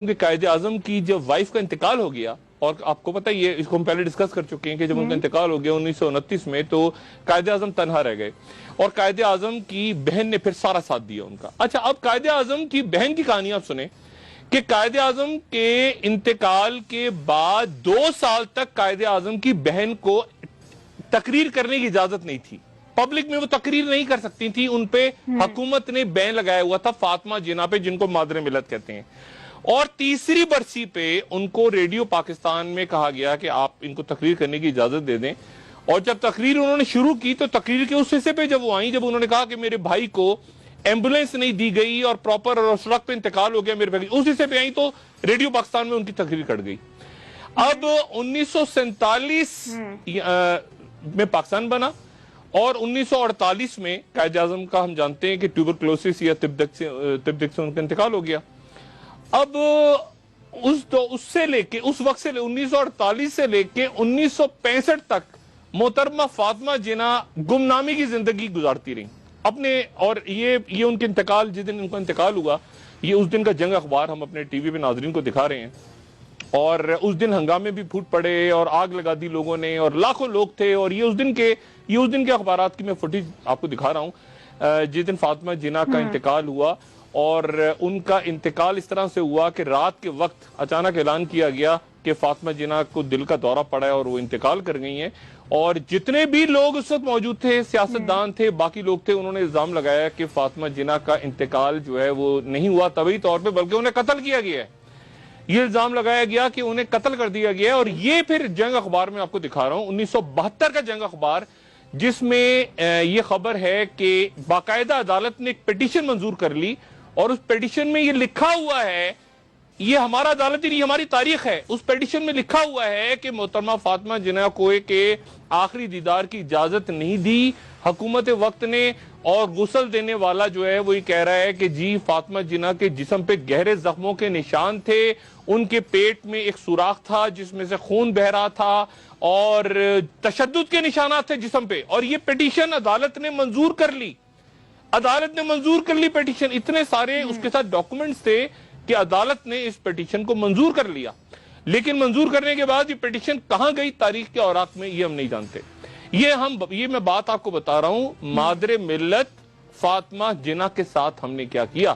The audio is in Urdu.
کہ قائد اعظم کی جب وائف کا انتقال ہو گیا، اور آپ کو پتہ یہ اس کو ہم پہلے ڈسکس کر چکے ہیں کہ جب ان کا انتقال ہو گیا 1929 میں، تو قائد اعظم تنہا رہ گئے اور قائد اعظم کی بہن نے پھر سارا ساتھ دیا ان کا۔ اچھا، اب قائد اعظم کی بہن کی کہانی آپ سنیں کہ قائد اعظم کے انتقال کے بعد 2 سال تک قائد اعظم کی بہن کو تقریر کرنے کی اجازت نہیں تھی، پبلک میں وہ تقریر نہیں کر سکتی تھی، ان پہ حکومت نے بین لگایا ہوا تھا فاطمہ جناح پہ، جن کو مادر ملت کہتے ہیں۔ اور تیسری برسی پہ ان کو ریڈیو پاکستان میں کہا گیا کہ آپ ان کو تقریر کرنے کی اجازت دے دیں، اور جب تقریر انہوں نے شروع کی تو تقریر کے اس حصے پہ جب وہ آئیں، جب انہوں نے کہا کہ میرے بھائی کو ایمبولینس نہیں دی گئی اور پراپر اور اس وقت پہ انتقال ہو گیا میرے بھائی، اس حصے پہ آئیں تو ریڈیو پاکستان میں ان کی تقریر کٹ گئی۔ اب 1947 میں پاکستان بنا، اور 1948 میں قائد اعظم کا ہم جانتے ہیں کہ ٹیوبرکلوسس یا تبدک سے ان کا انتقال ہو گیا۔ اب اس سے لے کے اس وقت سے 1948 سے لے کے 1965 تک محترمہ فاطمہ جناح گمنامی کی زندگی گزارتی رہی اپنے، اور یہ ان کے انتقال، جس دن ان کا انتقال ہوا، یہ اس دن کا جنگ اخبار ہم اپنے ٹی وی پہ ناظرین کو دکھا رہے ہیں، اور اس دن ہنگامے بھی پھوٹ پڑے اور آگ لگا دی لوگوں نے اور لاکھوں لوگ تھے، اور یہ اس دن کے اخبارات کی میں فوٹیج آپ کو دکھا رہا ہوں، جس دن فاطمہ جناح کا انتقال ہوا۔ اور ان کا انتقال اس طرح سے ہوا کہ رات کے وقت اچانک اعلان کیا گیا کہ فاطمہ جناح کو دل کا دورہ پڑا ہے اور وہ انتقال کر گئی ہیں، اور جتنے بھی لوگ اس وقت موجود تھے، سیاستدان تھے، باقی لوگ تھے، انہوں نے الزام لگایا کہ فاطمہ جناح کا انتقال جو ہے وہ نہیں ہوا طبعی طور پہ، بلکہ انہیں قتل کیا گیا ہے۔ یہ الزام لگایا گیا کہ انہیں قتل کر دیا گیا ہے، اور یہ پھر جنگ اخبار میں آپ کو دکھا رہا ہوں، 1972 کا جنگ اخبار، جس میں یہ خبر ہے کہ باقاعدہ عدالت نے ایک پیٹیشن منظور کر لی، اور اس پیٹیشن میں یہ لکھا ہوا ہے، یہ ہمارا عدالت نہیں، ہماری تاریخ ہے، اس پیٹیشن میں لکھا ہوا ہے کہ محترمہ فاطمہ جناح کو کے آخری دیدار کی اجازت نہیں دی حکومت وقت نے، اور غسل دینے والا جو ہے وہ یہ کہہ رہا ہے کہ جی فاطمہ جناح کے جسم پہ گہرے زخموں کے نشان تھے، ان کے پیٹ میں ایک سوراخ تھا جس میں سے خون بہ رہا تھا، اور تشدد کے نشانات تھے جسم پہ، اور یہ پیٹیشن عدالت نے منظور کر لی، پیٹیشن، اتنے سارے اس کے ساتھ ڈاکومنٹس تھے کہ عدالت نے اس پیٹیشن کو منظور کر لیا، لیکن منظور کرنے کے بعد یہ پیٹیشن کہاں گئی تاریخ کے اوراق میں، یہ ہم نہیں جانتے۔ یہ میں بات آپ کو بتا رہا ہوں، مادر ملت فاطمہ جناح کے ساتھ ہم نے کیا کیا۔